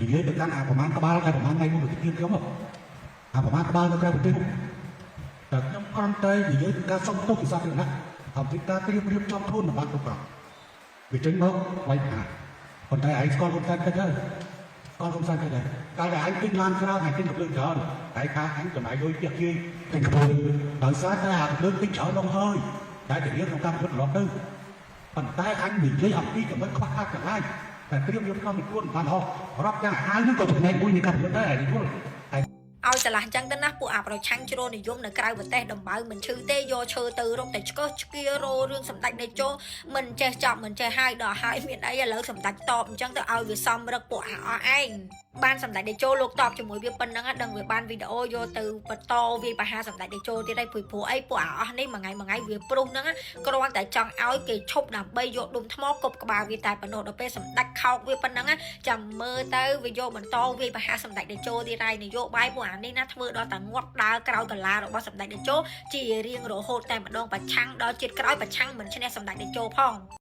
និយាយទៅកាន់ប្រមាណក្បាលតែប្រមាណថ្ងៃមុនទៅទៀតខ្ញុំប្រមាណក្បាលនៅក្រៅប្រទេសតែខ្ញុំគ្រាន់តែនិយាយពីការសុំទោសពីសាធារណៈអំពីការរៀបចំខ្លួនរបស់គ្រប់គ្រងវាចេញមកវាយហាប៉ុន្តែឯងស្គាល់ខ្លួនតែទៅហើយស្គាល់ខ្លួនតែទៅដែរកាលតែឯងទិញឡានច្រើនឯងទិញកម្លាំងច្រើនឯងថាអញចំណាយលុយទៀតជាងទិញកម្លាំងដោយសារតែអាកម្លាំងទិញច្រើនដល់ហើយតែទៅរៀនក្នុងការពិតរត់ទៅប៉ុន្តែអញនិយាយអំពីចំណុចខ្វះខាតទាំងឡាយតែត្រៀមយកក្នុងពីខ្លួនបានហោះរាប់យ៉ាងអាវនឹងក៏ចំណែកមួយនៃការពិតដែរឯងយល់ឲ្យឆ្លាស់ចឹងទៅណាពួកប្រឆាំងជ្រុលនិយមនៅក្រៅប្រទេសដំបៅមិនឈឺទេយកឈើទៅរកតែឆ្កឹះឆ្កៀរោរឿងសម្ដេចតេជោមិនចេះចប់មិនចេះហើយដល់ហើយមានអីឥឡូវសម្ដេចតបអញ្ចឹងទៅឲ្យវាសំរឹកពួកអស់ឯងបានសម្ដេចតេជោលោកតបជាមួយវាប៉ុណ្ណឹងដឹងវាបានវីដេអូយកទៅបន្តវាបហាសម្ដេចតេជោទៀតហើយព្រោះអីពួកអស់នេះមួយថ្ងៃវាព្រុសហ្នឹងគ្រាន់តែចង់ឲ្យគេឈប់ដើម្បីយកដុំថ្មគប់ក្បាលវាតែប៉ុណ្ណោះដល់ពេលសម្ដេចខោកវាប៉ុណ្ណឹងចាំមើលទៅវាយកបន្តវាបហាសម្ដេចតេជោទៀតហើយនយោបាយពួកអានេះណាធ្វើដល់តែងាប់ដើរក្រោយកលារបស់សម្ដេចតេជោជារៀងរហូតតែម្ដងប្រឆាំងដល់ជាតិក្រោយប្រឆាំងមិនឈ្នះសម្ដេចតេជោផង